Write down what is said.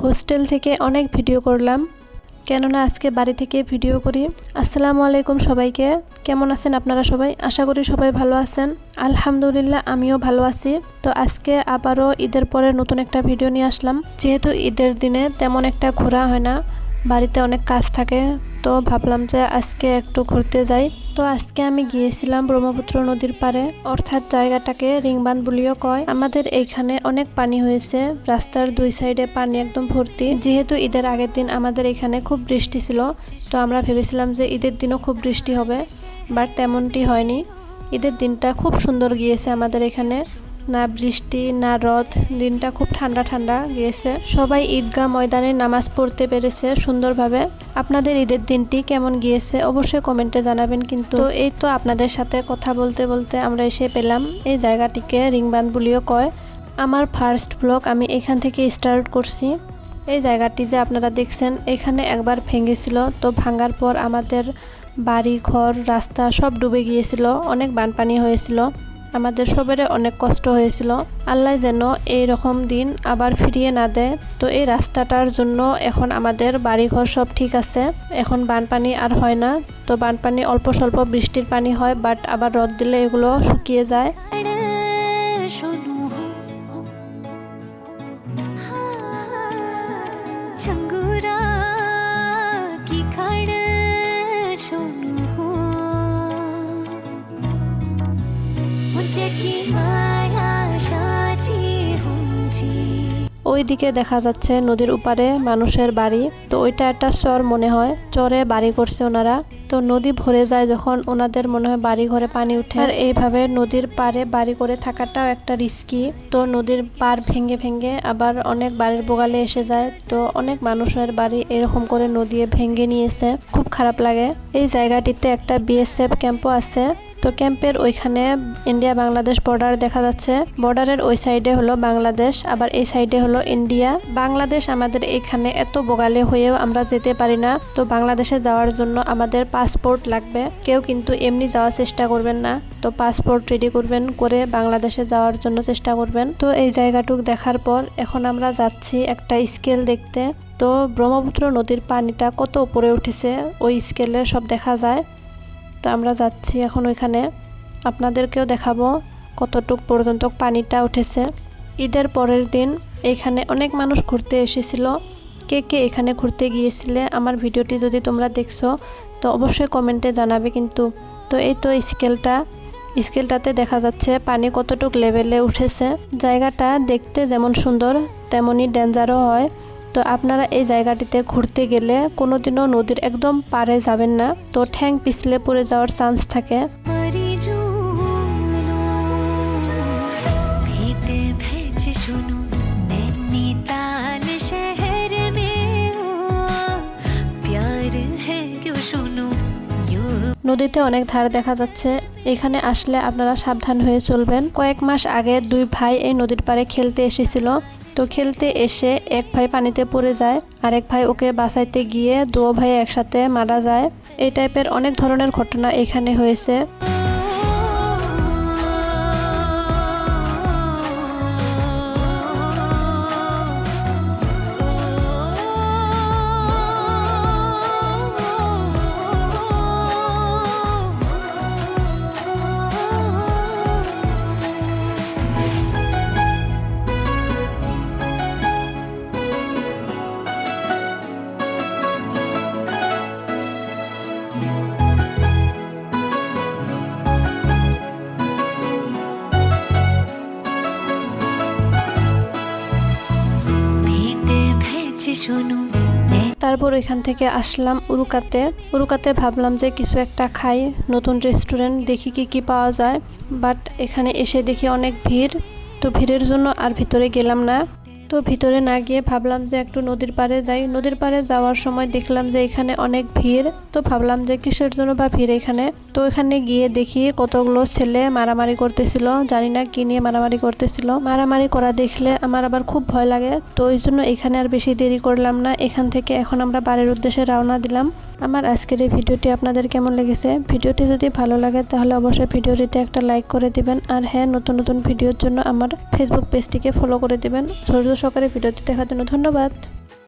Hostel থেকে অনেক video করলাম, কেননা আজকে বাড়ি থেকে ভিডিও করি। আসসালামু আলাইকুম সবাইকে, কেমন আছেন আপনারা সবাই? আশা করি সবাই ভালো আছেন। আলহামদুলিল্লাহ আমিও ভালো আছি। তো আজকে আবারও ঈদের পরে নতুন একটা ভিডিও নিয়ে আসলাম। যেহেতু ঈদের দিনে তেমন একটা ঘোরা হয় না, বাড়িতে অনেক কাজ থাকে, তো ভাবলাম যে আজকে একটু ঘুরতে যাই। তো আজকে আমি গিয়েছিলাম ব্রহ্মপুত্র নদীর পাড়ে, অর্থাৎ জায়গাটাকে রিংবাঁধ বলিও কয়। আমাদের এইখানে অনেক পানি হয়েছে, রাস্তার দুই সাইডে পানি একদম ভর্তি। যেহেতু ঈদের আগের দিন আমাদের এখানে খুব বৃষ্টি ছিল, তো আমরা ভেবেছিলাম যে ঈদের দিনও খুব বৃষ্টি হবে, বাট তেমনটি হয়নি। ঈদের দিনটা খুব সুন্দর গিয়েছে আমাদের এখানে, না বৃষ্টি না রোদ, দিনটা খুব ঠান্ডা ঠান্ডা গিয়েছে। সবাই ঈদগাহ ময়দানে নামাজ পড়তে পেরেছে সুন্দরভাবে। আপনাদের ঈদের দিনটি কেমন গিয়েছে অবশ্যই কমেন্টে জানাবেন। কিন্তু এই তো আপনাদের সাথে কথা বলতে বলতে আমরা এসে পেলাম এই জায়গাটিকে রিংবাঁধ বলিও কয়। আমার ফার্স্ট ব্লগ আমি এখান থেকে স্টার্ট করছি। এই জায়গাটি যে আপনারা দেখছেন, এখানে একবার ভেঙেছিল, তো ভাঙার পর আমাদের বাড়ি ঘর রাস্তা সব ডুবে গিয়েছিল, অনেক বানপানি হয়েছিল, আমাদের সবারই অনেক কষ্ট হয়েছিল। আল্লাহ যেন এই রকম দিন আবার ফিরিয়ে না দেয়। তো এই রাস্তাটার জন্য এখন আমাদের বাড়িঘর সব ঠিক আছে, এখন বানপানি আর হয় না। তো বানপানি অল্প স্বল্প বৃষ্টির পানি হয়, বাট আবার রোদ দিলে এগুলো শুকিয়ে যায়। ওইদিকে দেখা যাচ্ছে নদীর উপারে মানুষের বাড়ি, তো ওইটা একটা চর মনে হয়, চরে বাড়ি করছে ওনারা। তো নদী ভরে যায় যখন ওনাদের মনে হয় বাড়ি ঘরে পানি উঠে। আর এইভাবে নদীর পাড়ে বাড়ি করে থাকাটাও একটা রিস্কি। তো নদীর পাড় ভেঙে ভেঙে আবার অনেক বাড়ির বোগালে এসে যায়, তো অনেক মানুষের বাড়ি এরকম করে নদী ভেঙে নিয়েছে, খুব খারাপ লাগে। এই জায়গাটিতে একটা বিএসএফ ক্যাম্পও আছে। তো ক্যাম্পের ওইখানে ইন্ডিয়া বাংলাদেশ বর্ডার দেখা যাচ্ছে। বর্ডারের ওই সাইডে হলো বাংলাদেশ, আবার এই সাইডে হলো ইন্ডিয়া। বাংলাদেশ আমাদের এখানে এত বোগালে হয়েও আমরা যেতে পারি না, তো বাংলাদেশে যাওয়ার জন্য আমাদের পাসপোর্ট লাগবে। কেউ কিন্তু এমনি যাওয়ার চেষ্টা করবেন না, তো পাসপোর্ট রেডি করবেন, করে বাংলাদেশে যাওয়ার জন্য চেষ্টা করবেন। তো এই জায়গাটুক দেখার পর এখন আমরা যাচ্ছি একটা স্কেল দেখতে। তো ব্রহ্মপুত্র নদীর পানিটা কত উপরে উঠেছে ওই স্কেলে সব দেখা যায়। তো আমরা যাচ্ছি এখন ওইখানে, আপনাদেরকেও দেখাবো কতটুক পর্যন্ত পানিটা উঠেছে। ঈদের পরের দিন এখানে অনেক মানুষ ঘুরতে এসেছিল। কে কে এখানে ঘুরতে গিয়েছিলে আমার ভিডিওটি যদি তোমরা দেখছো তো অবশ্যই কমেন্টে জানাবে কিন্তু। তো এই তো স্কেলটাতে দেখা যাচ্ছে পানি কতটুক লেভেলে উঠেছে। জায়গাটা দেখতে যেমন সুন্দর তেমনই ডেঞ্জারও হয়। তো আপনারা এই জায়গাটিতে ঘুরতে গেলে কোনোদিনও নদীর একদম পাড়ে যাবেন না, তো ঠ্যাং পিছলে পড়ে যাওয়ার চান্স থাকে। নদীতে অনেক ধার দেখা যাচ্ছে, এখানে আসলে আপনারা সাবধান হয়ে চলবেন। কয়েক মাস আগে দুই ভাই এই নদীর পাড়ে খেলতে এসেছিল। তো খেলতে এসে এক ভাই পানিতে পড়ে যায়, আরেক ভাই ওকে বাঁচাইতে গিয়ে দুই ভাই একসাথে মারা যায়। এই টাইপের অনেক ধরনের ঘটনা এখানে হয়েছে। তারপর এখান থেকে আসলাম উরুকাতে ভাবলাম যে কিছু একটা খাই, নতুন রেস্টুরেন্ট দেখি কি পাওয়া যায়। বাট এখানে এসে দেখি অনেক ভিড়, তো ভিড়ের জন্য আর ভিতরে গেলাম না। তো ভিতরে না গিয়ে ভাবলাম যে একটু নদীর পাড়ে যাই। নদীর পাড়ে যাওয়ার সময় দেখলাম যে এখানে অনেক ভিড়, তো ভাবলাম যে কিসের জন্য বা ভিড় এখানে। তো এখানে গিয়ে দেখি কতগুলো ছেলে মারামারি করতেছিল, জানি না কি নিয়ে মারামারি করতেছিল। মারামারি করা দেখলে আমার আবার খুব ভয় লাগে, তো ওই জন্য এখানে আর বেশি দেরি করলাম না। এখান থেকে এখন আমরা বাড়ির উদ্দেশ্যে রওনা দিলাম। আমার আজকের এই ভিডিওটি আপনাদের কেমন লেগেছে? ভিডিওটি যদি ভালো লাগে তাহলে অবশ্যই ভিডিওটিতে একটা লাইক করে দিবেন। আর হ্যাঁ, নতুন নতুন ভিডিওর জন্য আমার ফেসবুক পেজটিকে ফলো করে দিবেন। ধৈর্য সহকারে ভিডিওটি দেখার জন্য ধন্যবাদ।